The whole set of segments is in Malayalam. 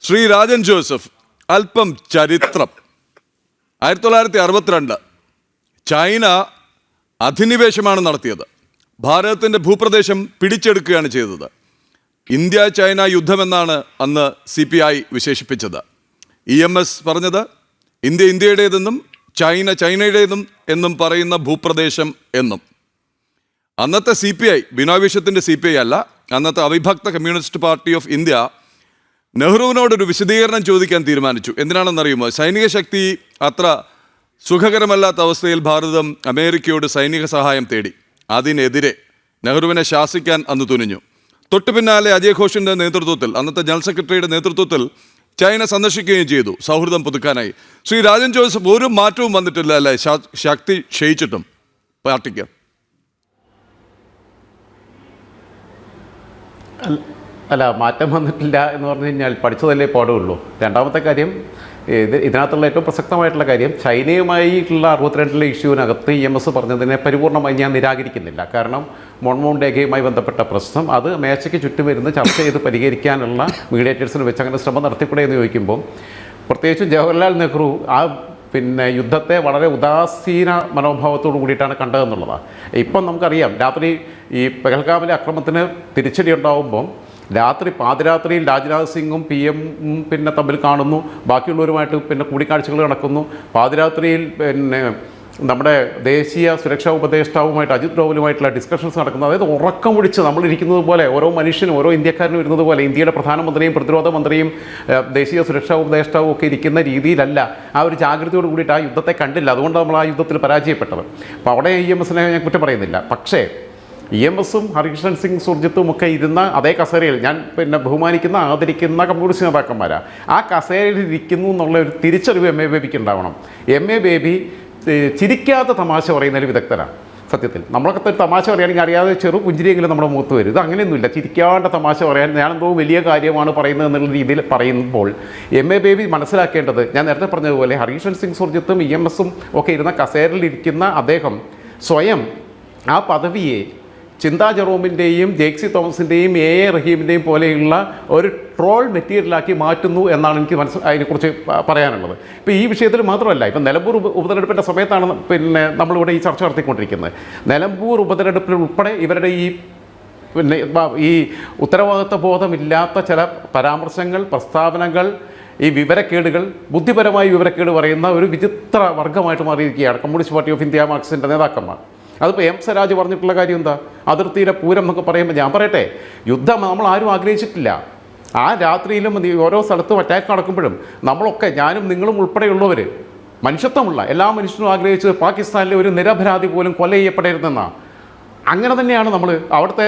ശ്രീ രാജൻ ജോസഫ്, അല്പം ചരിത്രം. 1962 ചൈന അധിനിവേശമാണ് നടത്തിയത്. ഭാരതത്തിൻ്റെ ഭൂപ്രദേശം പിടിച്ചെടുക്കുകയാണ് ചെയ്തത്. ഇന്ത്യ ചൈന യുദ്ധമെന്നാണ് അന്ന് CPI വിശേഷിപ്പിച്ചത്. EMS പറഞ്ഞത് ഇന്ത്യ ഇന്ത്യയുടേതെന്നും ചൈന ചൈനയുടേതും എന്നും പറയുന്ന ഭൂപ്രദേശം എന്നും. അന്നത്തെ CPI, ബിനോയ് വിശ്വത്തിൻ്റെ CPI അല്ല, അന്നത്തെ അവിഭക്ത കമ്മ്യൂണിസ്റ്റ് പാർട്ടി ഓഫ് ഇന്ത്യ നെഹ്റുവിനോടൊരു വിശദീകരണം ചോദിക്കാൻ തീരുമാനിച്ചു. എന്തിനാണെന്നറിയുമോ? സൈനിക ശക്തി അത്ര സുഖകരമല്ലാത്ത അവസ്ഥയിൽ ഭാരതം അമേരിക്കയോട് സൈനിക സഹായം തേടി. അതിനെതിരെ നെഹ്റുവിനെ ശാസിക്കാൻ അന്ന് തുനിഞ്ഞു. തൊട്ടു പിന്നാലെ അജയ് ഘോഷിൻ്റെ നേതൃത്വത്തിൽ, അന്നത്തെ ജനറൽ സെക്രട്ടറിയുടെ നേതൃത്വത്തിൽ ചൈന സന്ദർശിക്കുകയും ചെയ്തു, സൗഹൃദം പുതുക്കാനായി. ശ്രീ രാജൻ ജോസഫ്, ഒരു മാറ്റവും വന്നിട്ടില്ല അല്ലേ ശക്തി ക്ഷയിച്ചിട്ടും പാർട്ടിക്ക്? അല്ല, മാറ്റം വന്നിട്ടില്ല എന്ന് പറഞ്ഞു കഴിഞ്ഞാൽ പഠിച്ചതല്ലേ പാടുള്ളൂ. രണ്ടാമത്തെ കാര്യം, ഇതിനകത്തുള്ള ഏറ്റവും പ്രസക്തമായിട്ടുള്ള കാര്യം, ചൈനയുമായിട്ടുള്ള 62 ഇഷ്യൂവിനകത്ത് EMS പറഞ്ഞതിനെ പരിപൂർണമായി ഞാൻ നിരാകരിക്കുന്നില്ല. കാരണം മോൺമോൺ രേഖയുമായി ബന്ധപ്പെട്ട പ്രശ്നം അത് മേശയ്ക്ക് ചുറ്റും വരുന്ന് ചർച്ച ചെയ്ത് പരിഹരിക്കാനുള്ള മീഡിയേറ്റേഴ്സിന് വെച്ച് അങ്ങനെ ശ്രമം നടത്തിക്കൂടെ എന്ന് ചോദിക്കുമ്പോൾ, പ്രത്യേകിച്ചും ജവഹർലാൽ നെഹ്റു യുദ്ധത്തെ വളരെ ഉദാസീന മനോഭാവത്തോടു കൂടിയിട്ടാണ് കണ്ടതെന്നുള്ളതാണ്. ഇപ്പം നമുക്കറിയാം, രാത്രി ഈ പെഹൽഗാമിലെ അക്രമത്തിന് തിരിച്ചടി ഉണ്ടാകുമ്പം പാതിരാത്രിയിൽ രാജ്നാഥ് സിംഗും PM തമ്മിൽ കാണുന്നു, ബാക്കിയുള്ളവരുമായിട്ട് കൂടിക്കാഴ്ചകൾ നടക്കുന്നു. പാതിരാത്രിയിൽ നമ്മുടെ ദേശീയ സുരക്ഷാ ഉപദേഷ്ടാവുമായിട്ട് അജിത് ഡോവലുമായിട്ടുള്ള ഡിസ്കഷൻസ് നടക്കുന്നത്. അതായത് ഉറക്കം ഒഴിച്ച് നമ്മളിരിക്കുന്നത് പോലെ, ഓരോ മനുഷ്യനും ഓരോ ഇന്ത്യക്കാരനും ഇരുന്നത് പോലെ ഇന്ത്യയുടെ പ്രധാനമന്ത്രിയും പ്രതിരോധ മന്ത്രിയും ദേശീയ സുരക്ഷാ ഉപദേഷ്ടാവും ഒക്കെ ഇരിക്കുന്ന രീതിയിലല്ല. ആ ഒരു ജാഗ്രതയോട് കൂടിയിട്ട് ആ യുദ്ധത്തെ കണ്ടില്ല. അതുകൊണ്ട് നമ്മൾ ആ യുദ്ധത്തിൽ പരാജയപ്പെട്ടത്. അപ്പോൾ അവിടെ EMSനെ ഞാൻ കുറ്റം പറയുന്നില്ല. പക്ഷേ EMSും ഹരികൃഷ്ണൻ സിംഗ് സുർജിത്തും ഒക്കെ ഇരുന്ന അതേ കസേരയിൽ ഞാൻ ബഹുമാനിക്കുന്ന ആദരിക്കുന്ന കമ്മ്യൂണിസ്റ്റ് നേതാക്കന്മാരാണ്. ആ കസേരയിൽ ഇരിക്കുന്നു എന്നുള്ള ഒരു തിരിച്ചറിവ് MA ബേബിക്ക് ഉണ്ടാവണം. MA ബേബി ചിരിക്കാത്ത തമാശ പറയുന്നതിൽ വിദഗ്ധരാണ്. സത്യത്തിൽ നമ്മളൊക്കെ തമാശ പറയുകയാണെങ്കിൽ അറിയാതെ ചെറു പുഞ്ചിരിയെങ്കിലും നമ്മുടെ മുഖത്ത് വരും. ഇത് അങ്ങനെയൊന്നുമില്ല. ചിരിക്കാണ്ട തമാശ പറയാൻ ഞാനെന്തോ വലിയ കാര്യമാണ് പറയുന്നത് എന്നുള്ള രീതിയിൽ പറയുമ്പോൾ MA ബേബി മനസ്സിലാക്കേണ്ടത്, ഞാൻ നേരത്തെ പറഞ്ഞതുപോലെ ഹരികൃഷ്ണൻ സിംഗ് സുർജിത്തും EMSും ഒക്കെ ഇരുന്ന കസേരയിലിരിക്കുന്ന അദ്ദേഹം സ്വയം ആ പദവിയെ ചിന്താ ജെറോമിൻ്റെയും ജേക്സി തോമസിൻ്റെയും AA റഹീമിൻ്റെയും പോലെയുള്ള ഒരു ട്രോൾ മെറ്റീരിയലാക്കി മാറ്റുന്നു എന്നാണ് എനിക്ക് അതിനെക്കുറിച്ച് പറയാനുള്ളത്. ഇപ്പോൾ ഈ വിഷയത്തിൽ മാത്രമല്ല, ഇപ്പം നിലമ്പൂർ ഉപതെരഞ്ഞെടുപ്പിൻ്റെ സമയത്താണ് നമ്മളിവിടെ ഈ ചർച്ച നടത്തിക്കൊണ്ടിരിക്കുന്നത്. നിലമ്പൂർ ഉപതെരഞ്ഞെടുപ്പിൽ ഉൾപ്പെടെ ഇവരുടെ ഈ ഉത്തരവാദിത്വ ബോധമില്ലാത്ത ചില പരാമർശങ്ങൾ, പ്രസ്താവനകൾ, ഈ വിവരക്കേടുകൾ, ബുദ്ധിപരമായ വിവരക്കേട് പറയുന്ന ഒരു വിചിത്ര വർഗ്ഗമായിട്ട് മാറിയിരിക്കുകയാണ് കമ്മ്യൂണിസ്റ്റ് പാർട്ടി ഓഫ് ഇന്ത്യ മാർക്സിൻ്റെ നേതാക്കന്മാർ. അതിപ്പോൾ M സ്വരാജ് പറഞ്ഞിട്ടുള്ള കാര്യം എന്താ? അതിർത്തിയിലെ പൂരം എന്നൊക്കെ പറയുമ്പോൾ ഞാൻ പറയട്ടെ, യുദ്ധം നമ്മൾ ആരും ആഗ്രഹിച്ചിട്ടില്ല. ആ രാത്രിയിലും ഓരോ സ്ഥലത്തും അറ്റാക്ക് നടക്കുമ്പോഴും നമ്മളൊക്കെ, ഞാനും നിങ്ങളും ഉൾപ്പെടെയുള്ളവർ, മനുഷ്യത്വമുള്ള എല്ലാ മനുഷ്യരും ആഗ്രഹിച്ചത് പാകിസ്ഥാനിലെ ഒരു നിരപരാധി പോലും കൊല ചെയ്യപ്പെടരുതെന്നാണ്. അങ്ങനെ തന്നെയാണ് നമ്മൾ അവിടുത്തെ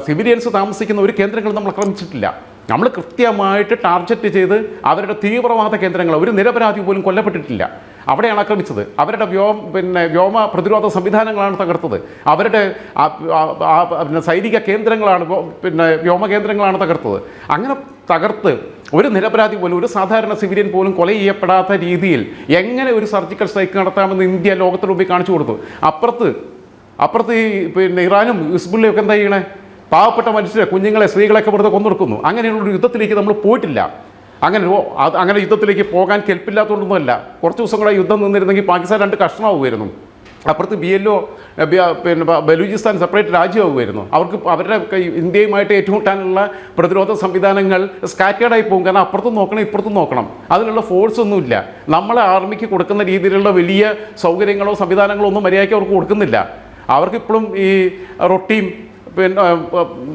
സിവിലിയൻസ് താമസിക്കുന്ന ഒരു കേന്ദ്രങ്ങൾ നമ്മൾ ആക്രമിച്ചിട്ടില്ല. നമ്മൾ കൃത്യമായിട്ട് ടാർഗറ്റ് ചെയ്ത് അവരുടെ തീവ്രവാദ കേന്ദ്രങ്ങൾ, ഒരു നിരപരാധി പോലും കൊല്ലപ്പെട്ടിട്ടില്ല, അവിടെയാണ് ആക്രമിച്ചത്. അവരുടെ വ്യോമ പ്രതിരോധ സംവിധാനങ്ങളാണ് തകർത്തത്. അവരുടെ സൈനിക കേന്ദ്രങ്ങളാണ്, വ്യോമ കേന്ദ്രങ്ങളാണ് തകർത്തത്. അങ്ങനെ തകർത്ത് ഒരു നിരപരാധി പോലും, ഒരു സാധാരണ സിവിലിയൻ പോലും കൊല ചെയ്യപ്പെടാത്ത രീതിയിൽ എങ്ങനെ ഒരു സർജിക്കൽ സ്ട്രൈക്ക് നടത്താമെന്ന് ഇന്ത്യ ലോകത്തിന് മുമ്പിൽ കാണിച്ചു കൊടുത്തു. അപ്പുറത്ത് ഈ ഇറാനും ഹിസ്ബുള്ളയും ഒക്കെ എന്താ ചെയ്യണേ? പാവപ്പെട്ട മനുഷ്യരെ, കുഞ്ഞുങ്ങളെ, സ്ത്രീകളെയൊക്കെ വെറുതെ കൊന്നെടുക്കുന്നു. അങ്ങനെയുള്ളൊരു യുദ്ധത്തിലേക്ക് നമ്മൾ പോയിട്ടില്ല. അങ്ങനെ യുദ്ധത്തിലേക്ക് പോകാൻ കെൽപ്പില്ലാത്തതുകൊണ്ടൊന്നുമല്ല. കുറച്ച് ദിവസം കൂടെ യുദ്ധം നിന്നിരുന്നെങ്കിൽ പാകിസ്ഥാൻ 2 കഷ്ണമാവുമായിരുന്നു. അപ്പുറത്ത് BLO ബലൂചിസ്ഥാൻ സെപ്പറേറ്റ് രാജ്യമാവുമായിരുന്നു. അവരുടെ ഇന്ത്യയുമായിട്ട് ഏറ്റുമുട്ടാനുള്ള പ്രതിരോധ സംവിധാനങ്ങൾ സ്കാറ്റേഡായി പോകും. കാരണം അപ്പുറത്തും നോക്കണം, ഇപ്പുറത്തും നോക്കണം. അതിനുള്ള ഫോഴ്സ് ഒന്നുമില്ല. നമ്മളെ ആർമിക്ക് കൊടുക്കുന്ന രീതിയിലുള്ള വലിയ സൗകര്യങ്ങളോ സംവിധാനങ്ങളോ ഒന്നും മര്യാദയ്ക്ക് അവർക്ക് കൊടുക്കുന്നില്ല. അവർക്കിപ്പോഴും ഈ റൊട്ടിയും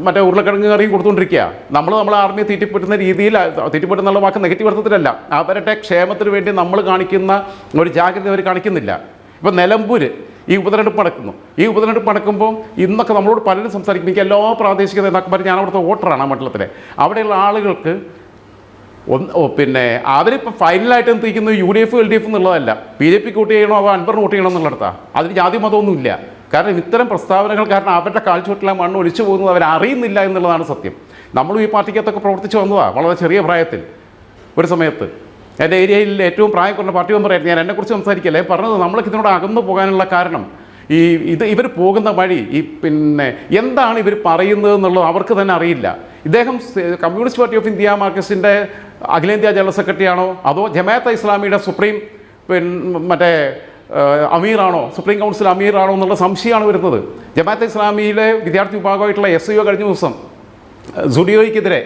മറ്റേ ഉരുളക്കിഴങ്ങ് കറിയും കൊടുത്തുകൊണ്ടിരിക്കുക. നമ്മളെ ആർമിയെ തീറ്റിപ്പെട്ടുന്ന രീതിയിൽ, തീറ്റിപ്പെട്ടുന്നുള്ള വാക്ക് നെഗറ്റീവ് അർത്ഥത്തിലല്ല, അവരുടെ ക്ഷേമത്തിന് വേണ്ടി നമ്മൾ കാണിക്കുന്ന ഒരു ജാഗ്രത അവർ കാണിക്കുന്നില്ല. ഇപ്പം നിലമ്പൂർ ഈ ഉപതെരഞ്ഞെടുപ്പ് നടക്കുന്നു. ഈ ഉപതെരഞ്ഞെടുപ്പ് നടക്കുമ്പോൾ ഇന്നൊക്കെ നമ്മളോട് പലരും സംസാരിക്കും. എനിക്ക് എല്ലാ പ്രാദേശിക നേതാക്കന്മാരും, ഞാൻ അവിടുത്തെ വോട്ടറാണ് ആ മണ്ഡലത്തിലെ, അവിടെയുള്ള ആളുകൾക്ക് അവരിപ്പോൾ ഫൈനലായിട്ട് എത്തിക്കുന്നത് UDF LDF എന്നുള്ളതല്ല, BJPക്ക് വോട്ട് ചെയ്യണോ അവ അൻവറിന് വോട്ട് ചെയ്യണം എന്നുള്ളടത്താണ്. അതിന് ജാതി മതമൊന്നുമില്ല. കാരണം ഇത്തരം പ്രസ്താവനകൾ കാരണം അവരുടെ കാൽച്ചുവട്ടിലെ മണ്ണ് ഒലിച്ചു പോകുന്നത് അവരറിയുന്നില്ല എന്നുള്ളതാണ് സത്യം. നമ്മളും ഈ പാർട്ടിക്കകത്തൊക്കെ പ്രവർത്തിച്ചു വന്നതാണ് വളരെ ചെറിയ പ്രായത്തിൽ. ഒരു സമയത്ത് എൻ്റെ ഏരിയയിൽ ഏറ്റവും പ്രായം കുറഞ്ഞ പാർട്ടി മെമ്പറായിരുന്നു ഞാൻ. എന്നെക്കുറിച്ച് സംസാരിക്കല്ലേ പറഞ്ഞത്. നമ്മളൊക്കെ ഇതിനോട് അകന്നു പോകാനുള്ള കാരണം ഈ ഇവർ പോകുന്ന വഴി പിന്നെ എന്താണ് ഇവർ പറയുന്നത് എന്നുള്ളത് അവർക്ക് തന്നെ അറിയില്ല. ഇദ്ദേഹം കമ്മ്യൂണിസ്റ്റ് പാർട്ടി ഓഫ് ഇന്ത്യ മാർക്സിൻ്റെ അഖിലേന്ത്യാ ജനറൽ സെക്രട്ടറി ആണോ അതോ ജമാഅത്തെ ഇസ്ലാമിയുടെ സുപ്രീം മറ്റേ അമീറാണോ, സുപ്രീം കൗൺസിൽ അമീറാണോ എന്നുള്ള സംശയമാണ് വരുന്നത്. ജമാഅത്തെ ഇസ്ലാമിയിലെ വിദ്യാർത്ഥി വിഭാഗമായിട്ടുള്ള SIO കഴിഞ്ഞ ദിവസം സുഡിയോയ്ക്കെതിരെ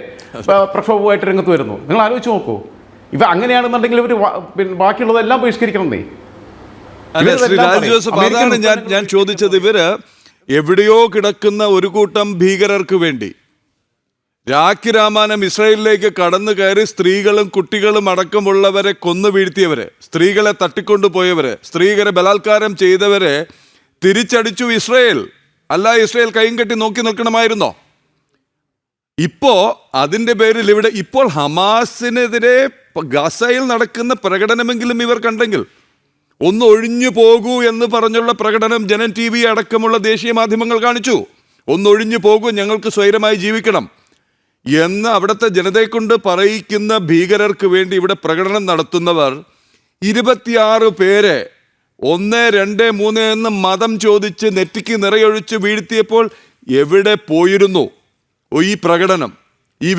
പ്രക്ഷോഭമായിട്ട് രംഗത്ത് വരുന്നു. നിങ്ങൾ ആലോചിച്ച് നോക്കൂ. ഇവ അങ്ങനെയാണെന്നുണ്ടെങ്കിൽ ഇവർ ബാക്കിയുള്ളതെല്ലാം ബഹിഷ്കരിക്കണമെന്നേ. അല്ല ശ്രീ രാജ് ജോസഫ്, അതാണ് ഞാൻ ചോദിച്ചത്. ഇവര് എവിടെയോ കിടക്കുന്ന ഒരു കൂട്ടം ഭീകരർക്ക് വേണ്ടി രാഖി രാമാനം ഇസ്രായേലിലേക്ക് കടന്നു കയറി സ്ത്രീകളും കുട്ടികളും അടക്കമുള്ളവരെ കൊന്നു വീഴ്ത്തിയവരെ, സ്ത്രീകളെ തട്ടിക്കൊണ്ടുപോയവരെ, സ്ത്രീകളെ ബലാത്കാരം ചെയ്തവരെ തിരിച്ചടിച്ചു ഇസ്രായേൽ. അല്ല ഇസ്രായേൽ കൈയും കെട്ടി നോക്കി നിൽക്കണമായിരുന്നോ? ഇപ്പോ അതിന്റെ പേരിൽ ഇവിടെ ഇപ്പോൾ ഹമാസിനെതിരെ ഗസയിൽ നടക്കുന്ന പ്രകടനമെങ്കിലും ഇവർ കണ്ടെങ്കിൽ ഒന്ന് ഒഴിഞ്ഞു പോകൂ എന്ന് പറഞ്ഞുള്ള പ്രകടനം ജനൻ TV അടക്കമുള്ള ദേശീയ മാധ്യമങ്ങൾ കാണിച്ചു. ഒന്നൊഴിഞ്ഞു പോകൂ, ഞങ്ങൾക്ക് സ്വൈരമായി ജീവിക്കണം എന്ന് അവിടുത്തെ ജനതയെ കൊണ്ട് പറയിക്കുന്ന ഭീകരർക്ക് വേണ്ടി ഇവിടെ പ്രകടനം നടത്തുന്നവർ 26 പേരെ 1, 2, 3 എന്ന് മതം ചോദിച്ച് നെറ്റിക്ക് നിറയൊഴിച്ച് വീഴ്ത്തിയപ്പോൾ എവിടെ പോയിരുന്നു ഈ പ്രകടനം? ഈ